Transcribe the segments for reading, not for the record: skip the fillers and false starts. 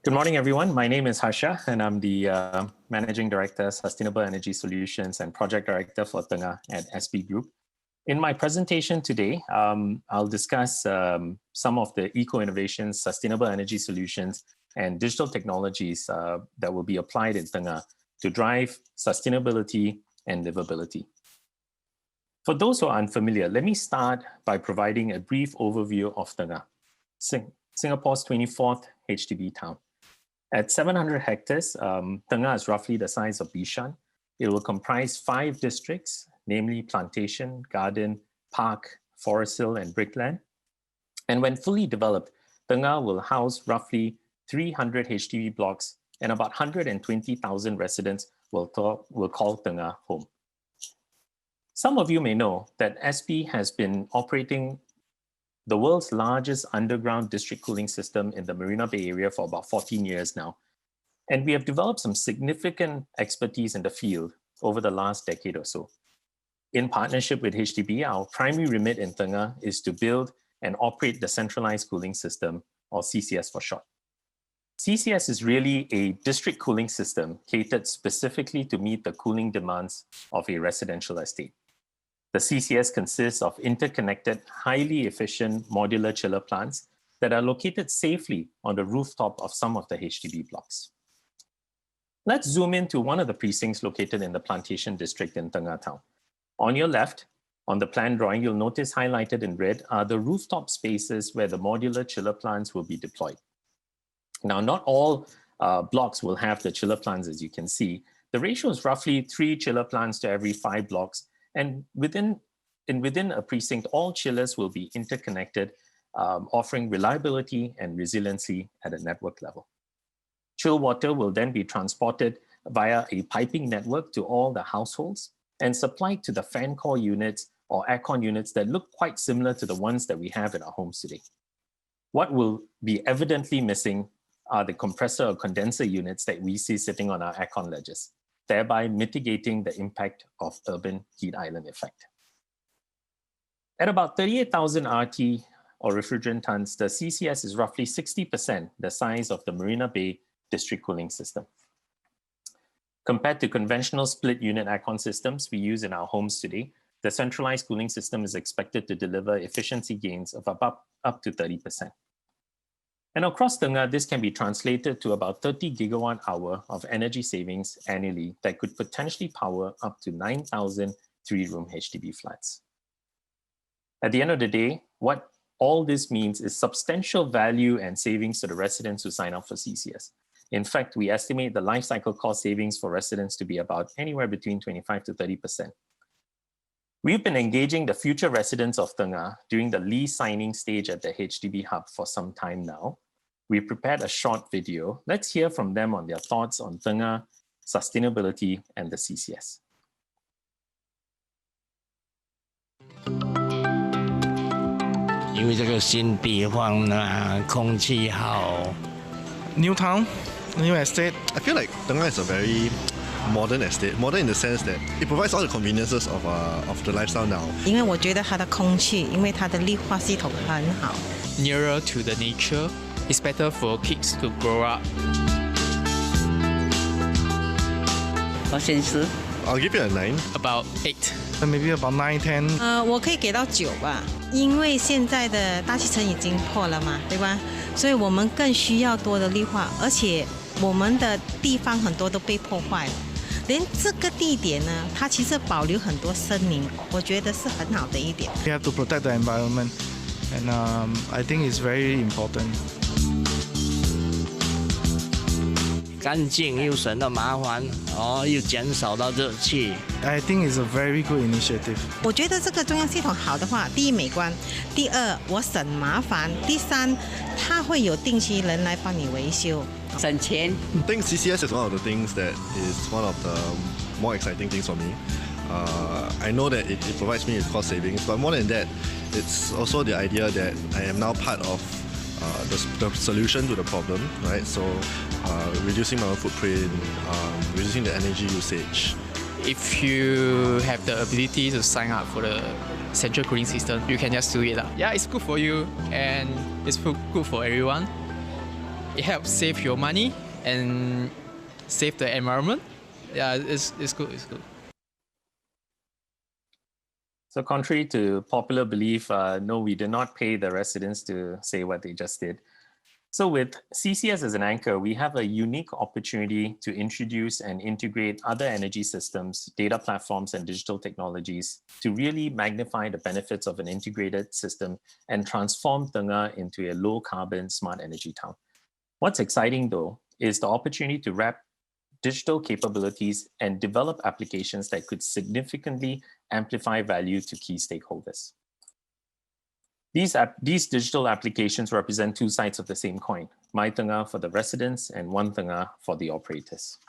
Good morning, everyone. My name is Harsha, and I'm the Managing Director, Sustainable Energy Solutions and Project Director for Tengah at SB Group. In my presentation today, I'll discuss some of the eco-innovations, sustainable energy solutions, and digital technologies that will be applied in Tengah to drive sustainability and livability. For those who are unfamiliar, let me start by providing a brief overview of Tengah, Singapore's 24th HDB town. At 700 hectares, Tengah is roughly the size of Bishan. It will comprise 5 districts, namely Plantation, Garden, Park, Forest Hill, and Brickland. And when fully developed, Tengah will house roughly 300 HDB blocks, and about 120,000 residents will call Tengah home. Some of you may know that SB has been operating the world's largest underground district cooling system in the Marina Bay area for about 14 years now. And we have developed some significant expertise in the field over the last decade or so. In partnership with HDB, our primary remit in Tengah is to build and operate the centralized cooling system, or CCS for short. CCS is really a district cooling system catered specifically to meet the cooling demands of a residential estate. The CCS consists of interconnected, highly efficient modular chiller plants that are located safely on the rooftop of some of the HDB blocks. Let's zoom into one of the precincts located in the Plantation district in Tengah town. On your left, on the plan drawing, you'll notice highlighted in red are the rooftop spaces where the modular chiller plants will be deployed. Now, not all blocks will have the chiller plants, as you can see. The ratio is roughly 3 chiller plants to every 5 blocks. And within a precinct, all chillers will be interconnected, offering reliability and resiliency at a network level. Chill water will then be transported via a piping network to all the households and supplied to the fan core units or aircon units that look quite similar to the ones that we have in our homes today. What will be evidently missing are the compressor or condenser units that we see sitting on our aircon ledges, thereby mitigating the impact of urban heat island effect. At about 38,000 RT or refrigerant tons, the CCS is roughly 60% the size of the Marina Bay district cooling system. Compared to conventional split unit aircon systems we use in our homes today, the centralized cooling system is expected to deliver efficiency gains of up to 30%. And across Tengah, this can be translated to about 30 gigawatt hour of energy savings annually that could potentially power up to 9,000 3-room HDB flats. At the end of the day, what all this means is substantial value and savings to the residents who sign up for CCS. In fact, we estimate the life cycle cost savings for residents to be about anywhere between 25 to 30%. We've been engaging the future residents of Tengah during the lease signing stage at the HDB hub for some time now. We prepared a short video. Let's hear from them on their thoughts on Tengah, sustainability, and the CCS. New town, new estate. I feel like Tengah is a very modern estate. Modern in the sense that it provides all the conveniences of the lifestyle now. 因为我觉得它的空气，因为它的绿化系统很好。Nearer to the nature, it's better for kids to grow up. I'll give it a 9. About 8. Maybe about 9, 10. 我可以给到9吧，因为现在的大气层已经破了嘛，对吧？所以我们更需要多的绿化，而且我们的地方很多都被破坏了。连这个地点呢，它其实保留很多森林，我觉得是很好的一点。We have to protect the environment, and I think it's very important. 干净又省得麻烦，又减少到热气。I think it's a very good initiative. 我觉得这个中央系统好的话，第一美观，第二我省麻烦，第三它会有定期人来帮你维修，省钱。I think CCS is one of the things that is one of the more exciting things for me. I know that it provides me with cost savings, but more than that, it's also the idea that I am now part of the solution to the problem, right? So reducing my own footprint, reducing the energy usage. If you have the ability to sign up for the central cooling system, you can just do it. Yeah, it's good for you and it's good for everyone. it helps save your money and save the environment. Yeah, it's good. It's good. So contrary to popular belief, no, we did not pay the residents to say what they just did. So with CCS as an anchor, we have a unique opportunity to introduce and integrate other energy systems, data platforms, and digital technologies to really magnify the benefits of an integrated system and transform Tengah into a low-carbon smart energy town. What's exciting, though, is the opportunity to wrap digital capabilities and develop applications that could significantly amplify value to key stakeholders. These digital applications represent two sides of the same coin, My Tengah for the residents and One Tengah for the operators.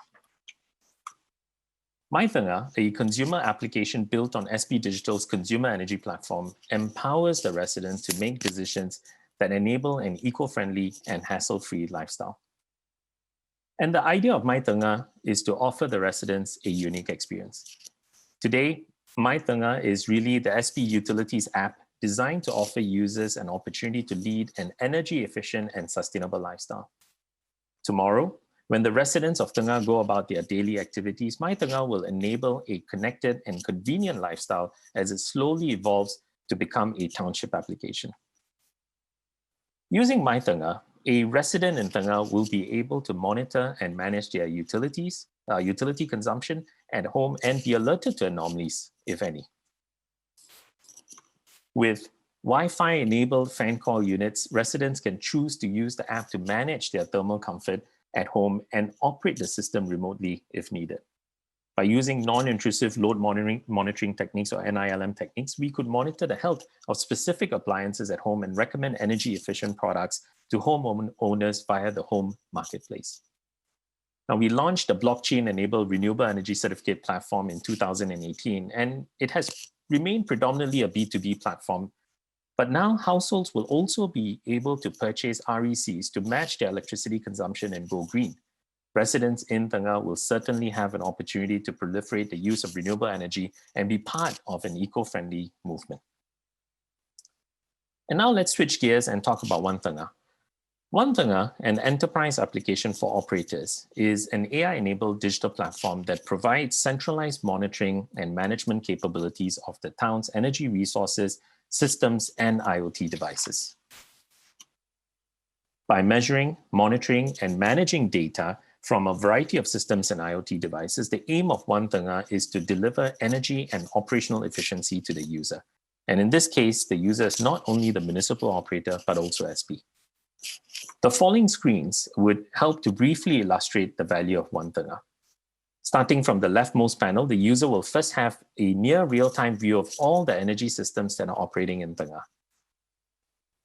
My Tengah, a consumer application built on SB Digital's consumer energy platform, empowers the residents to make decisions that enable an eco-friendly and hassle-free lifestyle. And the idea of My Tengah is to offer the residents a unique experience. Today, My Tengah is really the SB Utilities app designed to offer users an opportunity to lead an energy-efficient and sustainable lifestyle. Tomorrow, when the residents of Tengah go about their daily activities, My Tengah will enable a connected and convenient lifestyle as it slowly evolves to become a township application. Using My Tengah, a resident in Tengah will be able to monitor and manage their utility consumption at home and be alerted to anomalies, if any. With Wi-Fi-enabled fan call units, residents can choose to use the app to manage their thermal comfort at home and operate the system remotely if needed. By using non-intrusive load monitoring techniques or NILM techniques, we could monitor the health of specific appliances at home and recommend energy-efficient products to home owners via the home marketplace. Now, we launched the blockchain-enabled renewable energy certificate platform in 2018, and it has remained predominantly a B2B platform. But now households will also be able to purchase RECs to match their electricity consumption and go green. Residents in Tengah will certainly have an opportunity to proliferate the use of renewable energy and be part of an eco-friendly movement. And now let's switch gears and talk about One Tengah. One Tengah, an enterprise application for operators, is an AI-enabled digital platform that provides centralized monitoring and management capabilities of the town's energy resources, systems, and IoT devices. By measuring, monitoring, and managing data from a variety of systems and IoT devices, the aim of One Tengah is to deliver energy and operational efficiency to the user. And in this case, the user is not only the municipal operator, but also SB. The following screens would help to briefly illustrate the value of One Tengah. Starting from the leftmost panel, the user will first have a near real-time view of all the energy systems that are operating in Tengah.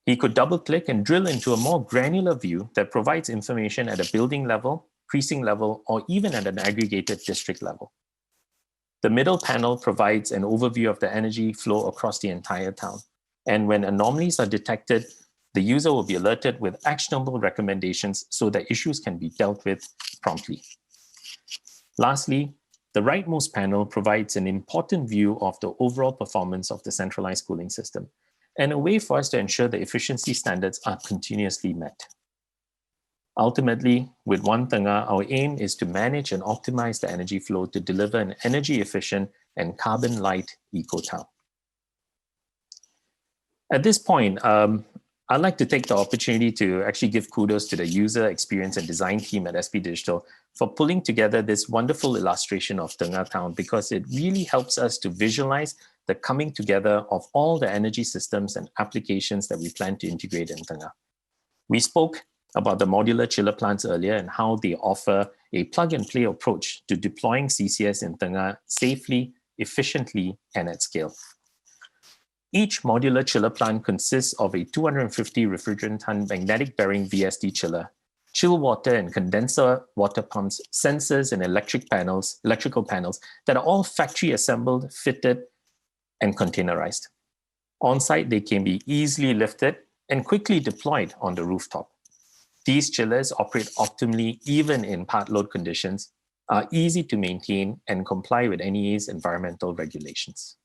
He could double-click and drill into a more granular view that provides information at a building level, precinct level, or even at an aggregated district level. The middle panel provides an overview of the energy flow across the entire town. And when anomalies are detected, the user will be alerted with actionable recommendations so that issues can be dealt with promptly. Lastly, the rightmost panel provides an important view of the overall performance of the centralized cooling system and a way for us to ensure the efficiency standards are continuously met. Ultimately, with One Tengah, our aim is to manage and optimize the energy flow to deliver an energy-efficient and carbon-light eco-town. At this point, I'd like to take the opportunity to actually give kudos to the user experience and design team at SB Digital for pulling together this wonderful illustration of Tengah Town, because it really helps us to visualize the coming together of all the energy systems and applications that we plan to integrate in Tengah. We spoke about the modular chiller plants earlier and how they offer a plug-and-play approach to deploying CCS in Tengah safely, efficiently, and at scale. Each modular chiller plant consists of a 250 refrigerant ton magnetic bearing VSD chiller, chill water and condenser water pumps, sensors, and electrical panels that are all factory assembled, fitted, and containerized. On-site, they can be easily lifted and quickly deployed on the rooftop. These chillers operate optimally even in part load conditions, are easy to maintain, and comply with NEA's environmental regulations.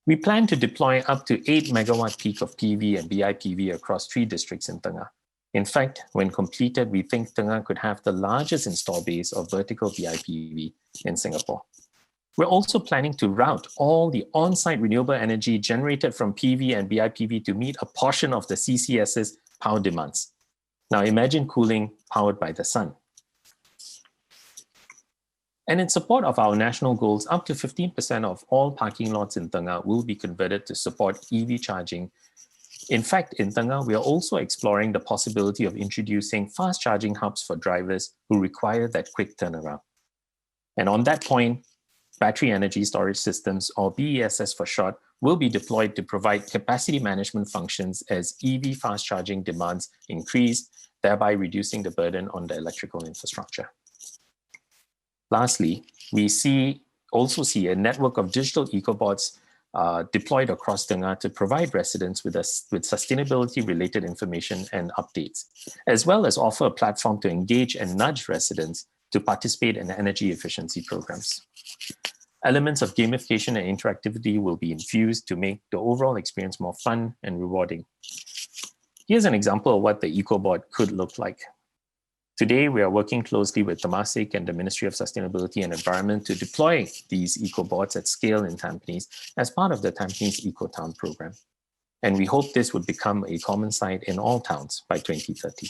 We plan to deploy up to 8 megawatt peak of PV and BIPV across 3 districts in Tengah. In fact, when completed, we think Tengah could have the largest install base of vertical BIPV in Singapore. We're also planning to route all the on-site renewable energy generated from PV and BIPV to meet a portion of the CCS's power demands. Now imagine cooling powered by the sun. And in support of our national goals, up to 15% of all parking lots in Tengah will be converted to support EV charging. In fact, in Tengah, we are also exploring the possibility of introducing fast charging hubs for drivers who require that quick turnaround. And on that point, battery energy storage systems, or BESS for short, will be deployed to provide capacity management functions as EV fast charging demands increase, thereby reducing the burden on the electrical infrastructure. Lastly, we also see a network of digital ecobots deployed across Tengah to provide residents with sustainability-related information and updates, as well as offer a platform to engage and nudge residents to participate in energy efficiency programs. Elements of gamification and interactivity will be infused to make the overall experience more fun and rewarding. Here's an example of what the EcoBot could look like. Today, we are working closely with Temasek and the Ministry of Sustainability and Environment to deploy these EcoBots at scale in Tampines as part of the Tampines EcoTown program. And we hope this would become a common sight in all towns by 2030.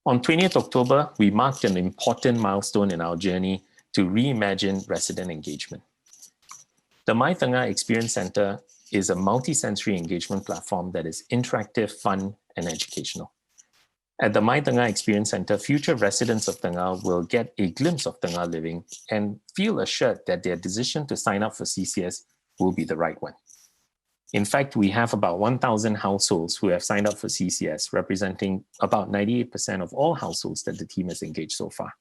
On 20th October, we marked an important milestone in our journey to reimagine resident engagement. The My Tengah Experience Center is a multi-sensory engagement platform that is interactive, fun, and educational. At the My Tengah Experience Center, future residents of Tengah will get a glimpse of Tengah living and feel assured that their decision to sign up for CCS will be the right one. In fact, we have about 1,000 households who have signed up for CCS, representing about 98% of all households that the team has engaged so far.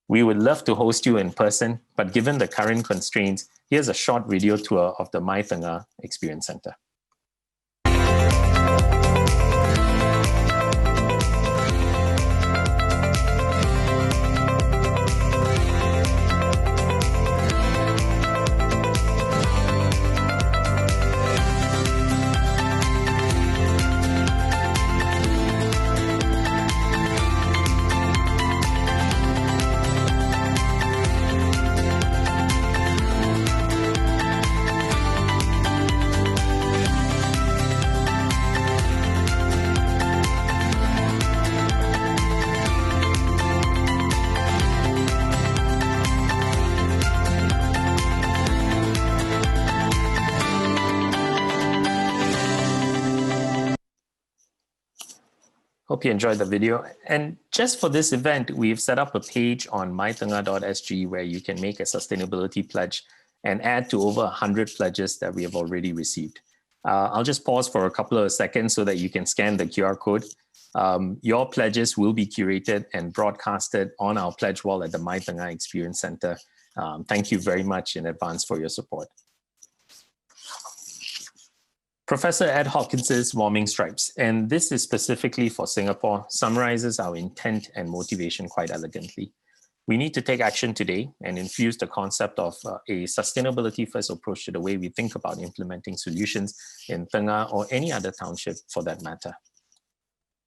We would love to host you in person, but given the current constraints, here's a short video tour of the My Tengah Experience Center. Hope you enjoyed the video. And just for this event, we've set up a page on mytengah.sg where you can make a sustainability pledge and add to over 100 pledges that we have already received. I'll just pause for a couple of seconds so that you can scan the QR code. Your pledges will be curated and broadcasted on our pledge wall at the My Tengah Experience Center. Thank you very much in advance for your support. Professor Ed Hopkins's Warming Stripes, and this is specifically for Singapore, summarizes our intent and motivation quite elegantly. We need to take action today and infuse the concept of a sustainability-first approach to the way we think about implementing solutions in Tengah or any other township for that matter.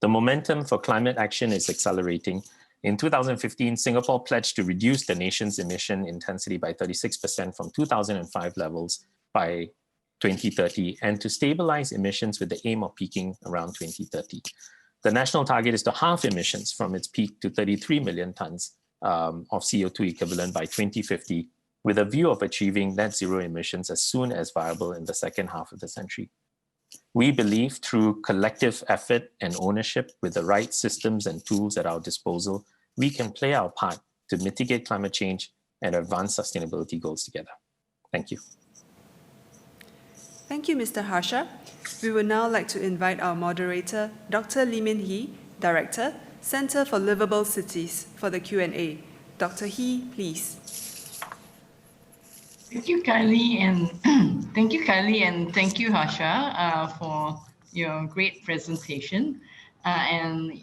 The momentum for climate action is accelerating. In 2015, Singapore pledged to reduce the nation's emission intensity by 36% from 2005 levels by 2030 and to stabilize emissions with the aim of peaking around 2030. The national target is to halve emissions from its peak to 33 million tons of CO2 equivalent by 2050, with a view of achieving net zero emissions as soon as viable in the second half of the century. We believe through collective effort and ownership with the right systems and tools at our disposal, we can play our part to mitigate climate change and advance sustainability goals together. Thank you. Thank you, Mr. Harsha. We would now like to invite our moderator, Dr. Limin Hee, Director, Center for Liveable Cities, for the Q&A. Dr. Hee, please. Thank you, Kylie, and thank you, Harsha, for your great presentation and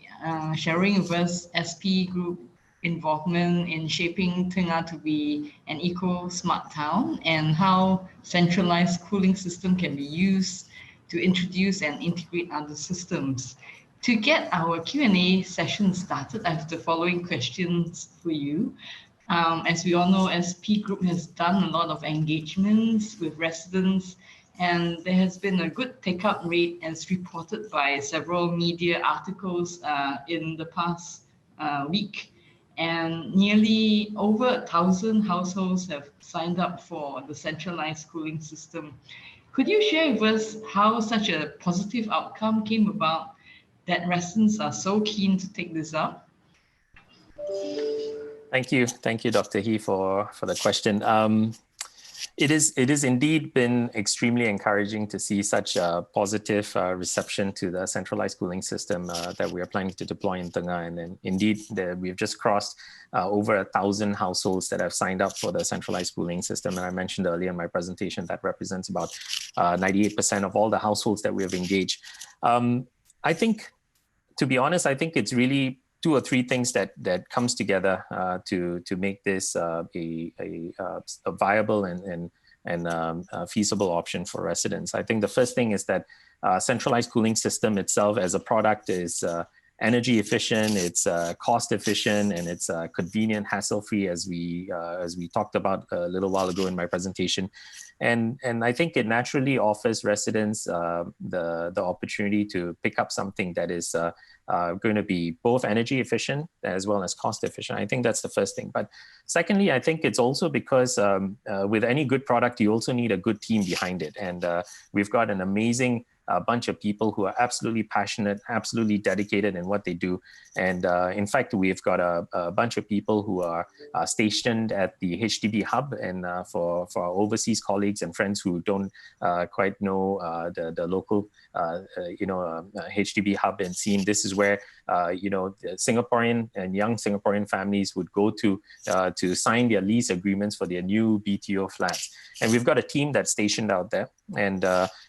sharing with us SP Group involvement in shaping Tengah to be an eco-smart town and how centralized cooling system can be used to introduce and integrate other systems. To get our Q&A session started, I have the following questions for you. As we all know, SP Group has done a lot of engagements with residents, and there has been a good take-up rate as reported by several media articles in the past week. And nearly over 1,000 households have signed up for the centralized cooling system. Could you share with us how such a positive outcome came about that residents are so keen to take this up? Thank you, Dr. Hee, for the question. It is indeed been extremely encouraging to see such a positive reception to the centralized cooling system that we are planning to deploy in Tengah. And then indeed, we've just crossed over 1,000 households that have signed up for the centralized cooling system. And I mentioned earlier in my presentation that represents about 98% of all the households that we have engaged. I think, to be honest, I think it's really two or three things that comes together to make this a viable and feasible option for residents. I think the first thing is that centralized cooling system itself as a product is energy efficient, it's cost efficient, and it's convenient, hassle-free, as we talked about a little while ago in my presentation. And I think it naturally offers residents the opportunity to pick up something that is going to be both energy efficient as well as cost efficient. I think that's the first thing. But secondly, I think it's also because with any good product, you also need a good team behind it. And we've got an amazing bunch of people who are absolutely passionate, absolutely dedicated in what they do. And in fact, we've got a bunch of people who are stationed at the HDB hub. And for our overseas colleagues and friends who don't quite know the local HDB hub and scene, this is where the Singaporean and young Singaporean families would go to sign their lease agreements for their new BTO flats. And we've got a team that's stationed out there, and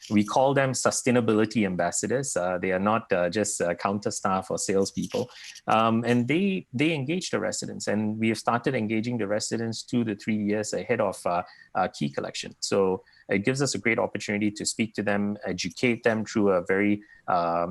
we call them sustainability ambassadors. They are not just counter staff or salespeople, and they engage the residents. And we have started engaging the residents 2 to 3 years ahead of key collection. So it gives us a great opportunity to speak to them, educate them through a very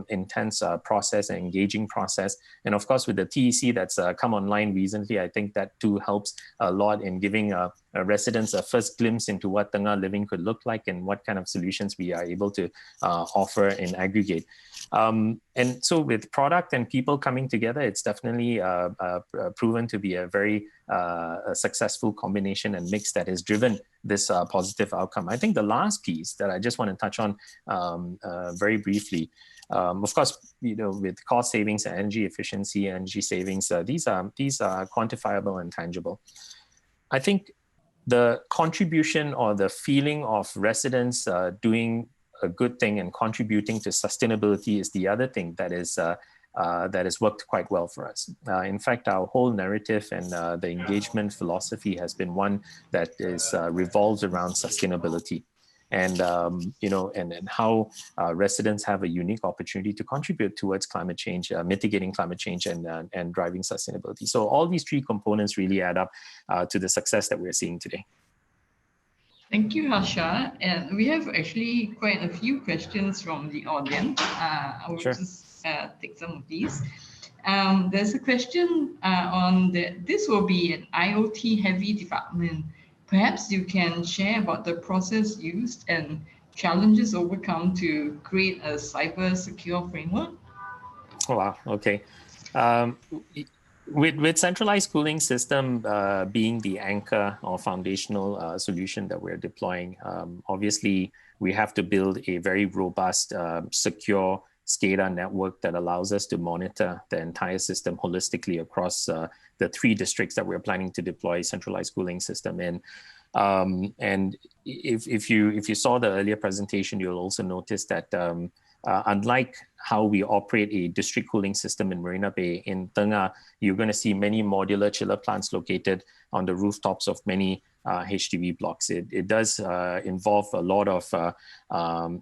intense process, and engaging process. And of course, with the TEC that's come online recently, I think that too helps a lot in giving residents a first glimpse into what Tengah living could look like and what kind of solutions we are able to offer in aggregate. And so with product and people coming together, it's definitely proven to be a very successful combination and mix that has driven this positive outcome. I think the last piece that I just want to touch on very briefly, of course, with cost savings and energy efficiency, energy savings, these are quantifiable and tangible. I think the contribution or the feeling of residents doing a good thing and contributing to sustainability is the other thing that has worked quite well for us. In fact, our whole narrative and the engagement philosophy has been one that is revolves around sustainability, and and how residents have a unique opportunity to contribute towards climate change, mitigating climate change, and driving sustainability. So all these three components really add up to the success that we're seeing today. Thank you, Harsha. And we have actually quite a few questions from the audience. I will just take some of these. There's a question on this will be an IoT heavy development. Perhaps you can share about the process used and challenges overcome to create a cyber secure framework. Oh, wow. Okay. With centralized cooling system being the anchor or foundational solution that we're deploying, obviously we have to build a very robust, secure SCADA network that allows us to monitor the entire system holistically across the 3 districts that we're planning to deploy centralized cooling system in. And if you saw the earlier presentation, you'll also notice that unlike how we operate a district cooling system in Marina Bay, in Tengah, you're going to see many modular chiller plants located on the rooftops of many HDB blocks. It does involve a lot of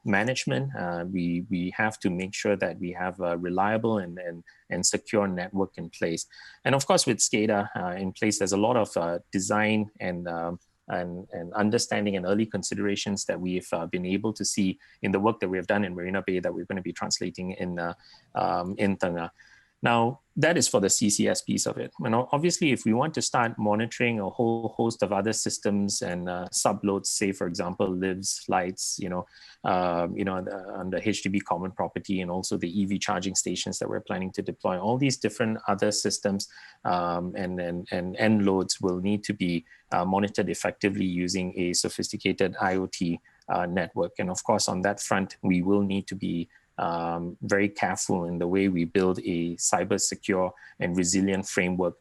management. We have to make sure that we have a reliable and secure network in place. And of course, with SCADA in place, there's a lot of design and and understanding and early considerations that we've been able to see in the work that we have done in Marina Bay that we're going to be translating in Tengah. Now, that is for the CCS piece of it. And obviously, if we want to start monitoring a whole host of other systems and subloads, say, for example, lives, lights, on the HDB common property, and also the EV charging stations that we're planning to deploy, all these different other systems and end loads will need to be monitored effectively using a sophisticated IoT network. And of course, on that front, we will need to be very careful in the way we build a cyber secure and resilient framework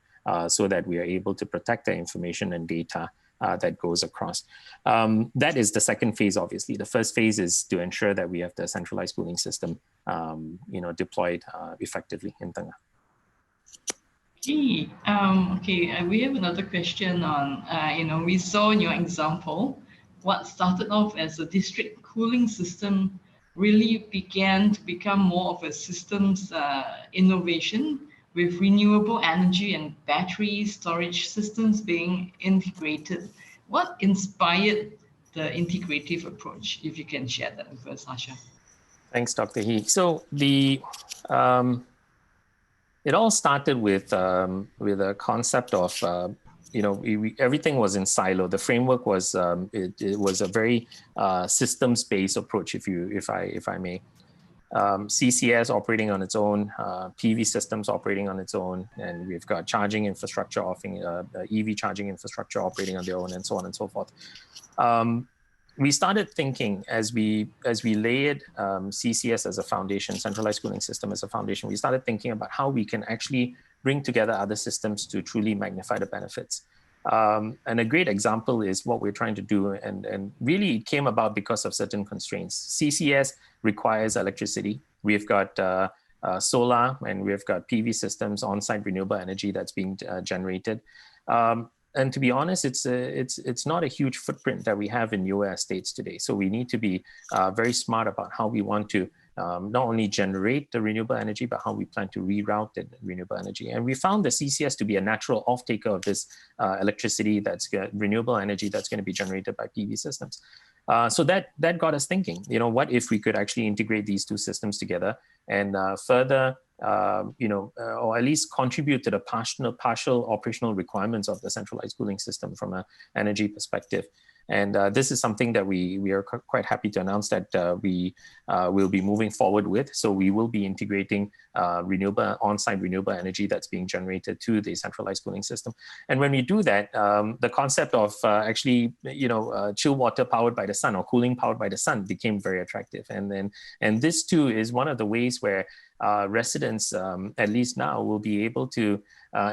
so that we are able to protect the information and data that goes across. That is the second phase, obviously. The first phase is to ensure that we have the centralized cooling system deployed effectively in Tengah. Okay, we have another question on, we saw in your example, what started off as a district cooling system really began to become more of a systems innovation with renewable energy and battery storage systems being integrated. What inspired the integrative approach? If you can share that with us, Harsha. Thanks, Dr. Hee. So it all started with a concept of everything was in silo. The framework was it was a very systems-based approach, if I may. CCS operating on its own, PV systems operating on its own, and we've got charging infrastructure offering, EV charging infrastructure operating on their own, and so on and so forth. We started thinking as we layered CCS as a foundation, centralized cooling system as a foundation, we started thinking about how we can actually bring together other systems to truly magnify the benefits. And a great example is what we're trying to do, and really it came about because of certain constraints. CCS requires electricity. We've got solar, and we've got PV systems, on-site renewable energy that's being generated. And to be honest, it's not a huge footprint that we have in US states today. So we need to be very smart about how we want to not only generate the renewable energy, but how we plan to reroute the renewable energy. And we found the CCS to be a natural off-taker of this electricity renewable energy that's going to be generated by PV systems. So that got us thinking, what if we could actually integrate these two systems together and further, or at least contribute to the partial operational requirements of the centralized cooling system from an energy perspective. And this is something that we are quite happy to announce that we will be moving forward with. So we will be integrating on-site renewable energy that's being generated to the centralized cooling system. And when we do that, the concept of actually, chill water powered by the sun or cooling powered by the sun became very attractive. And this too is one of the ways where residents, at least now, will be able to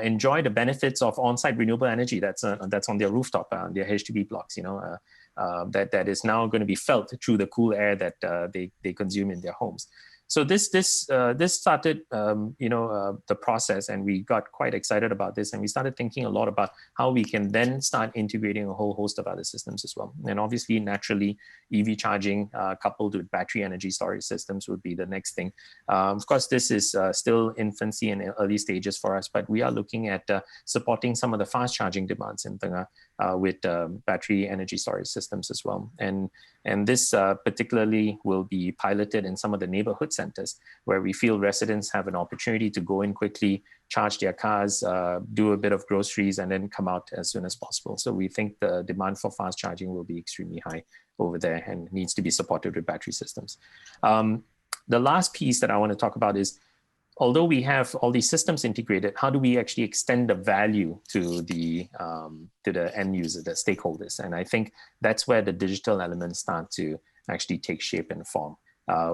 enjoy the benefits of on-site renewable energy that's on their rooftop, their HDB blocks, that is now going to be felt through the cool air that they consume in their homes. So this started, the process, and we got quite excited about this, and we started thinking a lot about how we can then start integrating a whole host of other systems as well. And obviously, naturally, EV charging coupled with battery energy storage systems would be the next thing. Of course, this is still infancy and early stages for us, but we are looking at supporting some of the fast charging demands in Tengah with battery energy storage systems as well. And this particularly will be piloted in some of the neighborhood centers where we feel residents have an opportunity to go in quickly, charge their cars, do a bit of groceries, and then come out as soon as possible. So we think the demand for fast charging will be extremely high over there and needs to be supported with battery systems. The last piece that I want to talk about is, although we have all these systems integrated, how do we actually extend the value to the end user, the stakeholders? And I think that's where the digital elements start to actually take shape and form.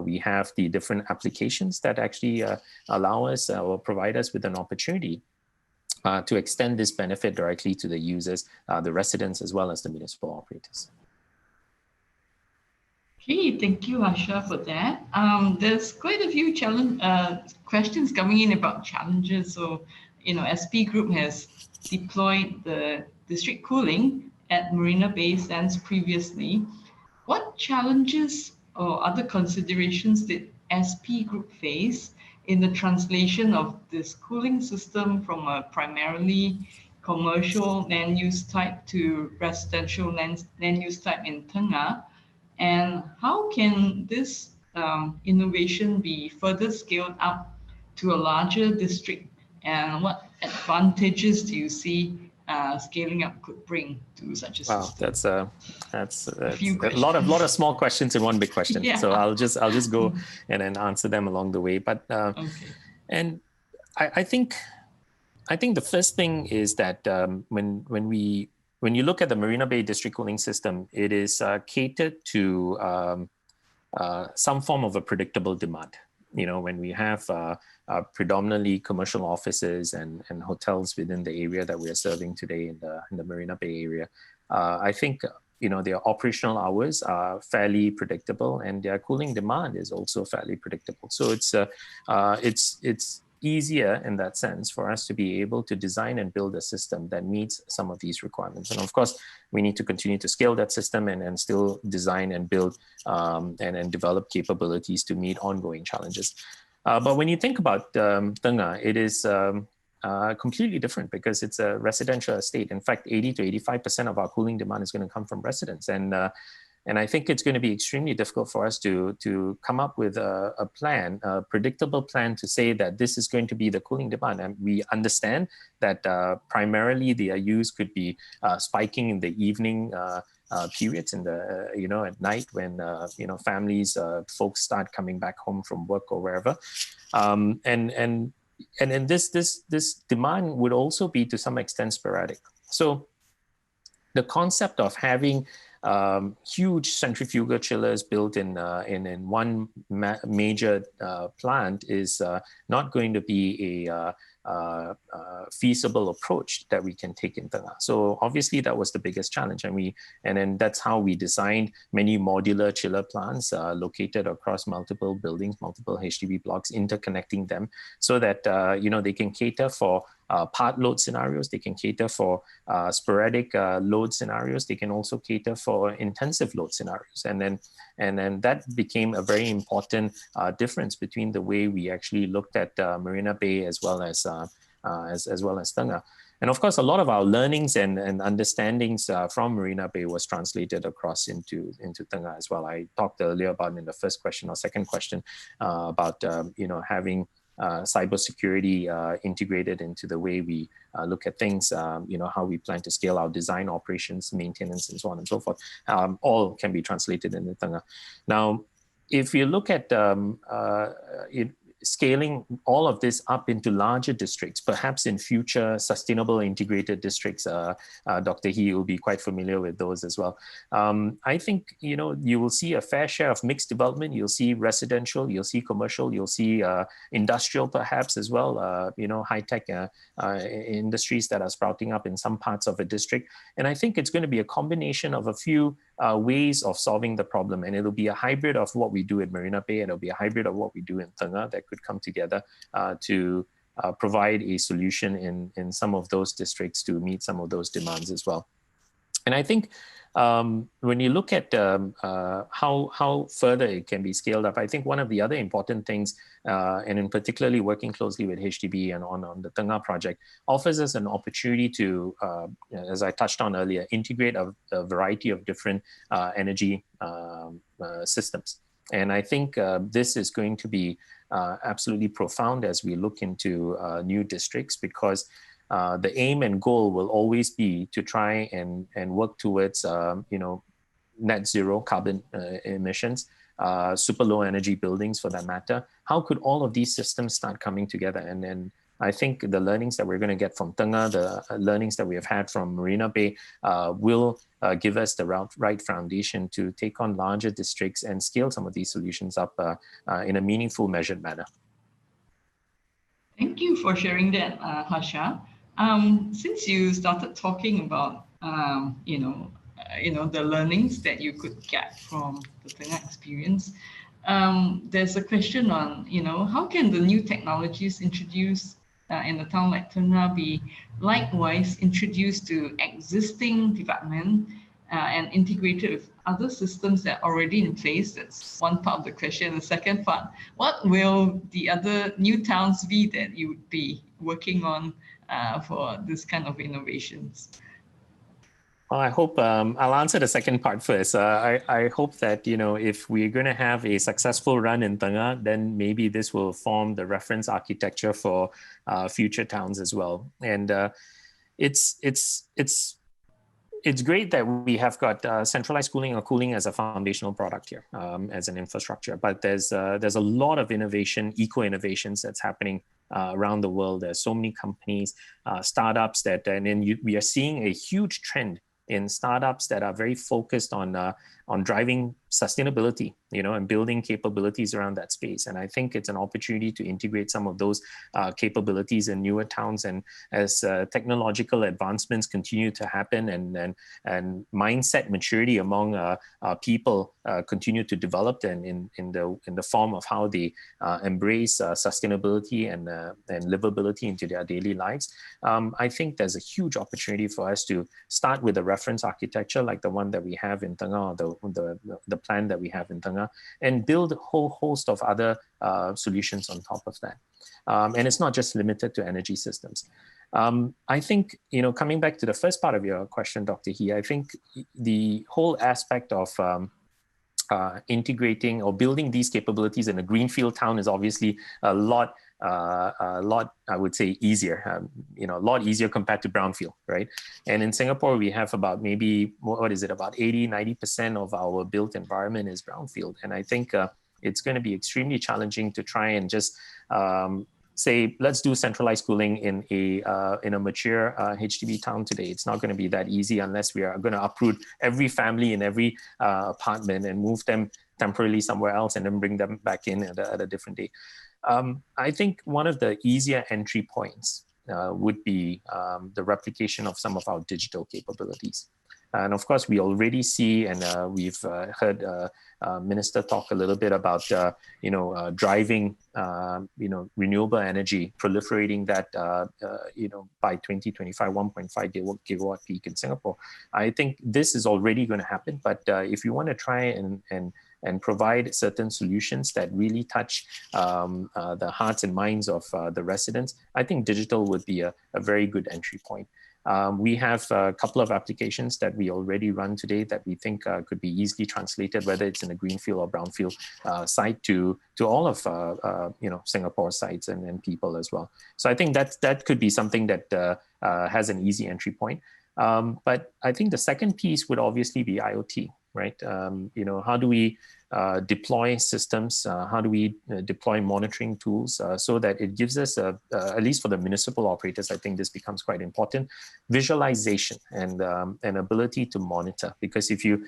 We have the different applications that actually allow us or provide us with an opportunity to extend this benefit directly to the users, the residents, as well as the municipal operators. Okay, thank you, Harsha, for that. There's quite a few questions coming in about challenges. So, SP Group has deployed the district cooling at Marina Bay Sands previously. What challenges or other considerations did SP Group face in the translation of this cooling system from a primarily commercial land use type to residential land use type in Tengah? And how can this innovation be further scaled up to a larger district? And what advantages do you see scaling up could bring to such a Wow, system? that's few a lot of small questions in one big question. Yeah. So I'll just go and then answer them along the way. But Okay. and I think the first thing is that when you look at the Marina Bay district cooling system, it is catered to some form of a predictable demand. You know, when we have predominantly commercial offices and hotels within the area that we are serving today in the Marina Bay area, I think their operational hours are fairly predictable, and their cooling demand is also fairly predictable. So it's easier in that sense for us to be able to design and build a system that meets some of these requirements. And of course, we need to continue to scale that system and still design and build and develop capabilities to meet ongoing challenges. But when you think about Tengah, it is completely different because it's a residential estate. In fact, 80 to 85% of our cooling demand is going to come from residents. And I think it's going to be extremely difficult for us to come up with a plan, a predictable plan to say that this is going to be the cooling demand. And we understand that primarily the use could be spiking in the evening periods in the at night when families, folks start coming back home from work or wherever, and this demand would also be to some extent sporadic. So the concept of having huge centrifugal chillers built in one major plant is not going to be a feasible approach that we can take in Tengah. So obviously that was the biggest challenge, and then that's how we designed many modular chiller plants located across multiple buildings, multiple HDB blocks, interconnecting them so that they can cater for part load scenarios, they can cater for sporadic load scenarios, they can also cater for intensive load scenarios. And then that became a very important difference between the way we actually looked at Marina Bay as well as Tengah. And of course, a lot of our learnings and understandings from Marina Bay was translated across into Tengah as well. I talked earlier about in the first question or second question about having cybersecurity integrated into the way we look at things, how we plan to scale our design, operations, maintenance, and so on and so forth. All can be translated into Tengah. Now, if you look at scaling all of this up into larger districts, perhaps in future sustainable integrated districts, Dr. Hee will be quite familiar with those as well. I think, you will see a fair share of mixed development. You'll see residential, you'll see commercial, you'll see industrial perhaps as well, high-tech industries that are sprouting up in some parts of a district. And I think it's going to be a combination of a few ways of solving the problem. And it'll be a hybrid of what we do at Marina Bay, and it'll be a hybrid of what we do in Tengah that could come together to provide a solution in some of those districts to meet some of those demands as well. And I think when you look at how further it can be scaled up, I think one of the other important things, and in particularly working closely with HDB and on the Tengah project, offers us an opportunity to, as I touched on earlier, integrate a variety of different energy systems. And I think this is going to be absolutely profound as we look into new districts, because the aim and goal will always be to try and work towards net zero carbon emissions, super low energy buildings for that matter. How could all of these systems start coming together? And then I think the learnings that we're going to get from Tengah, the learnings that we have had from Marina Bay will give us the right foundation to take on larger districts and scale some of these solutions up in a meaningful, measured manner. Thank you for sharing that, Harsha. Since you started talking about, the learnings that you could get from the Tengah experience, there's a question on, how can the new technologies introduced in a town like Tengah be likewise introduced to existing development and integrated with other systems that are already in place? That's one part of the question. The second part, what will the other new towns be that you would be working on for this kind of innovations? Well, I hope I'll answer the second part first. I hope that, if we're going to have a successful run in Tengah, then maybe this will form the reference architecture for future towns as well. And it's great that we have got centralized cooling or cooling as a foundational product here, as an infrastructure. But there's a lot of innovation, eco-innovations that's happening around the world. There's so many companies, startups we are seeing a huge trend in startups that are very focused on driving sustainability, and building capabilities around that space. And I think it's an opportunity to integrate some of those capabilities in newer towns. And as technological advancements continue to happen and mindset maturity among people continue to develop, and in the form of how they embrace sustainability and livability into their daily lives, I think there's a huge opportunity for us to start with a reference architecture like the one that we have in Tengah, the plan that we have in Tengah, and build a whole host of other solutions on top of that. And it's not just limited to energy systems. I think, coming back to the first part of your question, Dr. Hee, I think the whole aspect of integrating or building these capabilities in a greenfield town is obviously a lot, I would say, easier, a lot easier compared to brownfield, right? And in Singapore, we have about maybe, about 80, 90% of our built environment is brownfield. And I think it's going to be extremely challenging to try and just say, let's do centralized cooling in a mature HDB town today. It's not going to be that easy unless we are going to uproot every family in every apartment and move them temporarily somewhere else and then bring them back in at a different day. I think one of the easier entry points would be the replication of some of our digital capabilities. And of course, we already see, and we've heard Minister talk a little bit about, driving, renewable energy, proliferating that, by 2025, 1.5 gigawatt peak in Singapore. I think this is already going to happen. But if you want to try and provide certain solutions that really touch the hearts and minds of the residents, I think digital would be a very good entry point. We have a couple of applications that we already run today that we think could be easily translated, whether it's in a greenfield or brownfield site, to all of Singapore sites and people as well. So I think that could be something that has an easy entry point. But I think the second piece would obviously be IoT, right? How do we deploy systems? How do we deploy monitoring tools so that it gives us, at least for the municipal operators, I think this becomes quite important, visualization and an ability to monitor. Because if you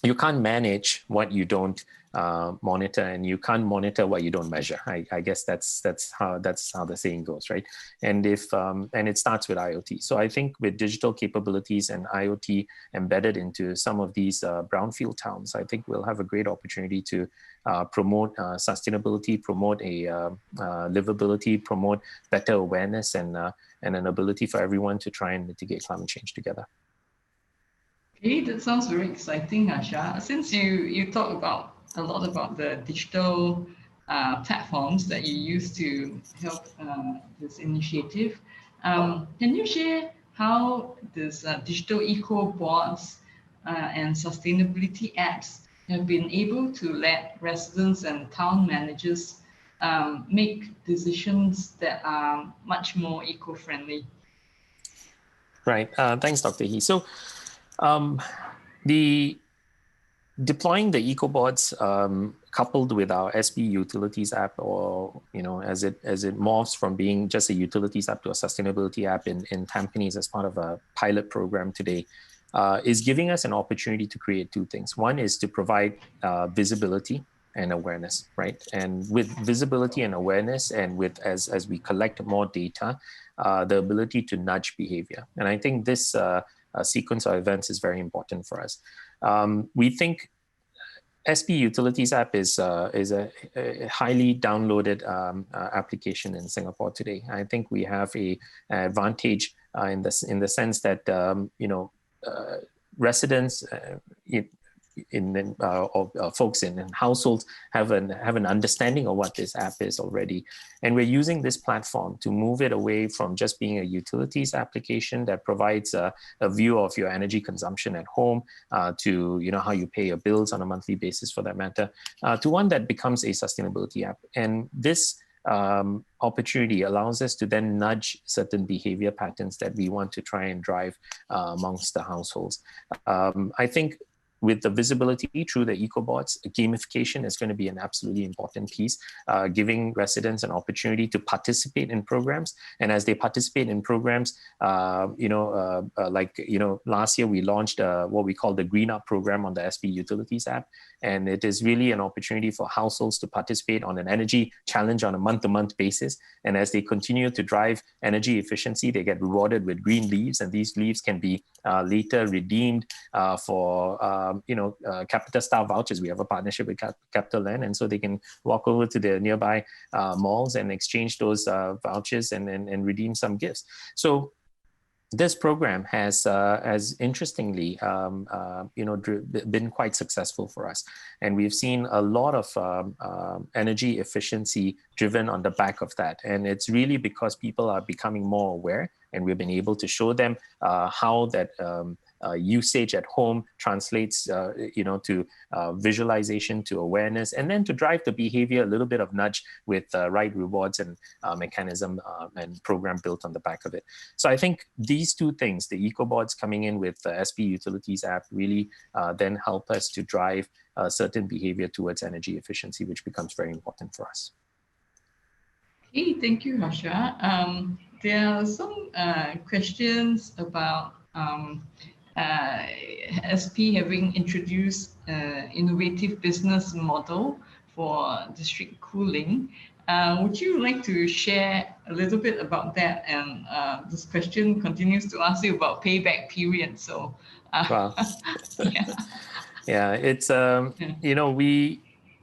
can't manage what you don't monitor, and you can't monitor what you don't measure. I guess that's how the saying goes, right? And and it starts with IoT. So I think with digital capabilities and IoT embedded into some of these brownfield towns, I think we'll have a great opportunity to promote sustainability, promote livability, promote better awareness, and an ability for everyone to try and mitigate climate change together. Okay, that sounds very exciting, Harsha. Since you talk a lot about the digital platforms that you use to help this initiative, can you share how this digital eco boards and sustainability apps have been able to let residents and town managers make decisions that are much more eco-friendly? Right. Thanks, Dr. Hee. So deploying the ecoboards coupled with our SB Utilities app, or as it morphs from being just a utilities app to a sustainability app in Tampines as part of a pilot program today, is giving us an opportunity to create two things. One is to provide visibility and awareness, right? And with visibility and awareness, and with as we collect more data, the ability to nudge behavior. And I think this sequence of events is very important for us. We think SB Utilities app is a highly downloaded application in Singapore today. I think we have an advantage in the sense that residents, folks in households have an understanding of what this app is already. And we're using this platform to move it away from just being a utilities application that provides a view of your energy consumption at home, to how you pay your bills on a monthly basis for that matter, to one that becomes a sustainability app. And this opportunity allows us to then nudge certain behavior patterns that we want to try and drive amongst the households. I think with the visibility through the ecobots, gamification is going to be an absolutely important piece, giving residents an opportunity to participate in programs. And as they participate in programs, last year we launched what we call the Green Up program on the SP Utilities app. And it is really an opportunity for households to participate on an energy challenge on a month-to-month basis. And as they continue to drive energy efficiency, they get rewarded with green leaves, and these leaves can be later redeemed for Capita Star vouchers. We have a partnership with Capital Land, and so they can walk over to the nearby malls and exchange those vouchers and redeem some gifts. So this program has interestingly, been quite successful for us, and we've seen a lot of energy efficiency driven on the back of that. And it's really because people are becoming more aware, and we've been able to show them how that usage at home translates, to visualization, to awareness, and then to drive the behavior, a little bit of nudge with right rewards and mechanism and program built on the back of it. So I think these two things, the ecobots coming in with the SP Utilities app, really then help us to drive certain behavior towards energy efficiency, which becomes very important for us. Okay, thank you, Harsha. There are some questions about SP having introduced innovative business model for district cooling. Would you like to share a little bit about that? And this question continues to ask you about payback period. So, wow. Yeah, it's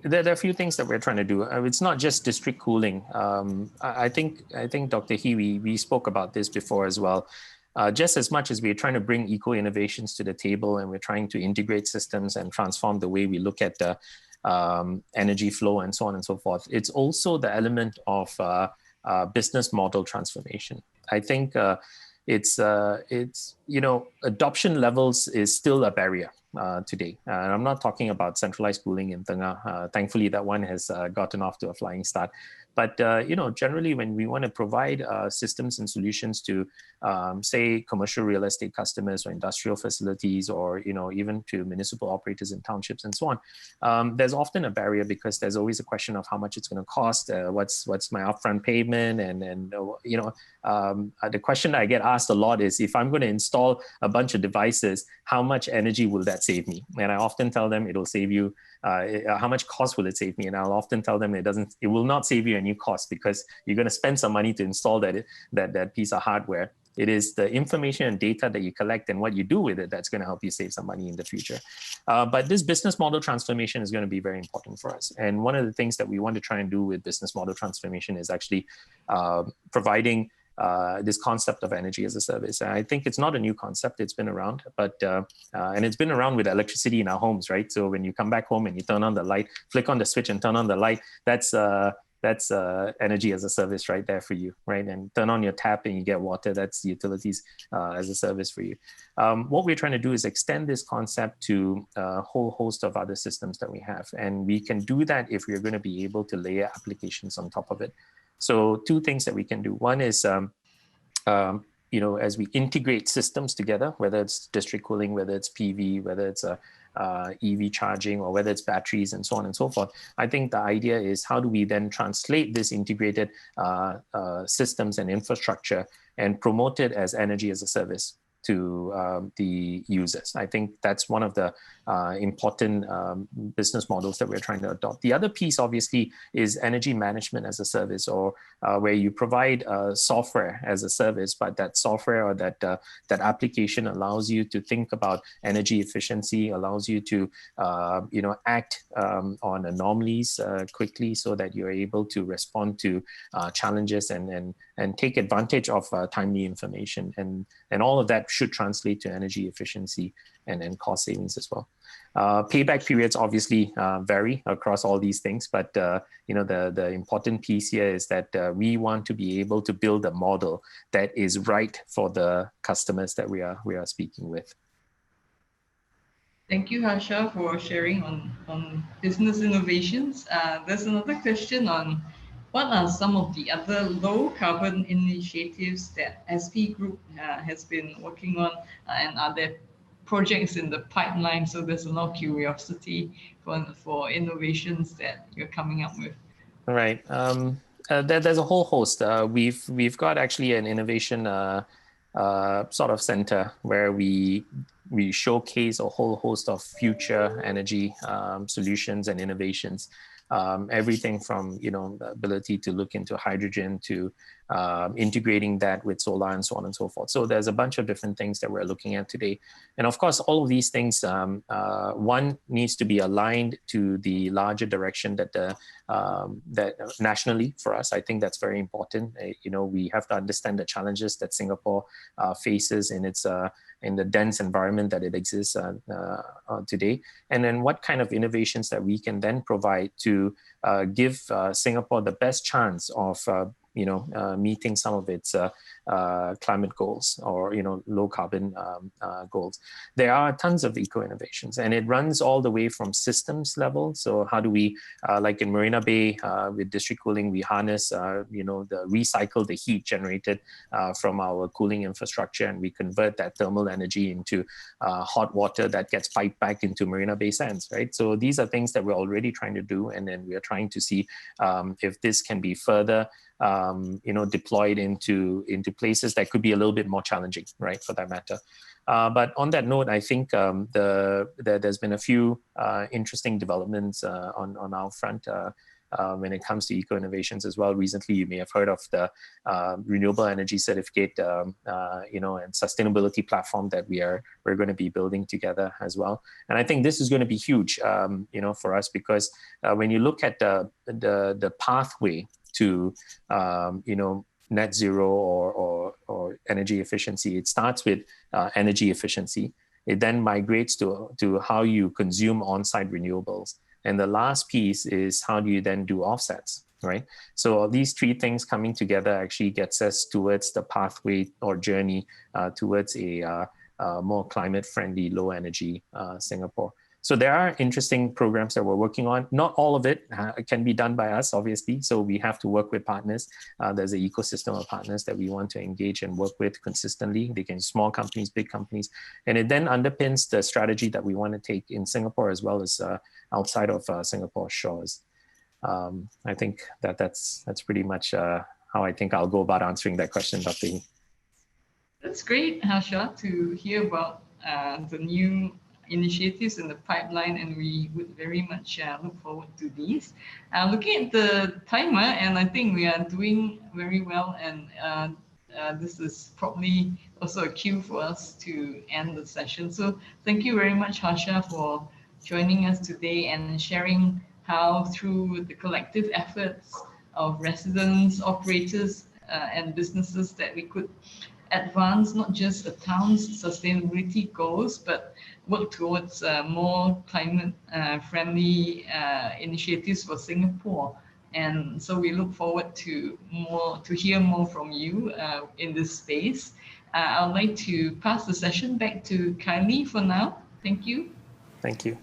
there are a few things that we're trying to do. It's not just district cooling. I think Dr. Hee, we spoke about this before as well. Just as much as we're trying to bring eco-innovations to the table, and we're trying to integrate systems and transform the way we look at the energy flow and so on and so forth, it's also the element of business model transformation. I think it's adoption levels is still a barrier today. And I'm not talking about centralized cooling in Tengah. Thankfully, that one has gotten off to a flying start. But generally, when we want to provide systems and solutions to, say, commercial real estate customers or industrial facilities, or even to municipal operators in townships and so on, there's often a barrier because there's always a question of how much it's going to cost, what's my upfront payment, and the question I get asked a lot is, if I'm going to install a bunch of devices, how much energy will that save me? And I often tell them it'll save you. How much cost will it save me? And I'll often tell them it will not save you any cost, because you're going to spend some money to install that piece of hardware. It is the information and data that you collect and what you do with it that's going to help you save some money in the future. But this business model transformation is going to be very important for us. And one of the things that we want to try and do with business model transformation is actually providing this concept of energy as a service. And I think it's not a new concept. It's been around, but and it's been around with electricity in our homes, right? So when you come back home and you turn on the light, flick on the switch and turn on the light, that's energy as a service right there for you, right? And turn on your tap and you get water, that's utilities as a service for you. What we're trying to do is extend this concept to a whole host of other systems that we have. And we can do that if we're going to be able to layer applications on top of it. So two things that we can do. One is, as we integrate systems together, whether it's district cooling, whether it's PV, whether it's EV charging, or whether it's batteries and so on and so forth. I think the idea is, how do we then translate this integrated systems and infrastructure and promote it as energy as a service to the users? I think that's one of the important business models that we're trying to adopt. The other piece, obviously, is energy management as a service, or where you provide software as a service, but that software or that application allows you to think about energy efficiency, allows you to act on anomalies quickly, so that you're able to respond to challenges and take advantage of timely information, and all of that should translate to energy efficiency and cost savings as well. Payback periods obviously vary across all these things, but the important piece here is that we want to be able to build a model that is right for the customers that we are speaking with. Thank you, Harsha, for sharing on business innovations. There's another question on what are some of the other low carbon initiatives that SP Group has been working on, and are there projects in the pipeline? So there's a lot of curiosity for innovations that you're coming up with. Right. There's a whole host. We've got actually an innovation sort of center where we showcase a whole host of future energy solutions and innovations. Everything from the ability to look into hydrogen to integrating that with solar and so on and so forth. So there's a bunch of different things that we're looking at today. And of course, all of these things, one needs to be aligned to the larger direction that that nationally for us. I think that's very important. We have to understand the challenges that Singapore faces in its in the dense environment that it exists today, and then what kind of innovations that we can then provide to give Singapore the best chance of meeting some of its climate goals or low carbon goals. There are tons of eco innovations, and it runs all the way from systems level. So how do we, like in Marina Bay with district cooling, we harness recycle the heat generated from our cooling infrastructure, and we convert that thermal energy into hot water that gets piped back into Marina Bay Sands, right? So these are things that we're already trying to do, and then we are trying to see if this can be further deployed into places that could be a little bit more challenging, right, for that matter. But on that note, I think there's been a few interesting developments on our front when it comes to eco innovations as well. Recently, you may have heard of the renewable energy certificate, and sustainability platform that we're going to be building together as well. And I think this is going to be huge, for us, because when you look at the pathway to net zero or energy efficiency, it starts with energy efficiency. It then migrates to how you consume on-site renewables. And the last piece is how do you then do offsets, right? So these three things coming together actually gets us towards the pathway or journey towards a more climate-friendly, low-energy Singapore. So there are interesting programs that we're working on. Not all of it can be done by us, obviously. So we have to work with partners. There's an ecosystem of partners that we want to engage and work with consistently. They can be small companies, big companies. And it then underpins the strategy that we want to take in Singapore as well as outside of Singapore's shores. I think that's pretty much how I think I'll go about answering that question, Dr. Hee. That's great, Harsha, to hear about the new initiatives in the pipeline, and we would very much look forward to these. Looking at the timer, and I think we are doing very well, and this is probably also a cue for us to end the session. So thank you very much, Harsha, for joining us today and sharing how through the collective efforts of residents, operators, and businesses that we could advance not just the town's sustainability goals, but work towards more climate-friendly initiatives for Singapore. And so we look forward to hear more from you in this space. I'd like to pass the session back to Kylie for now. Thank you. Thank you.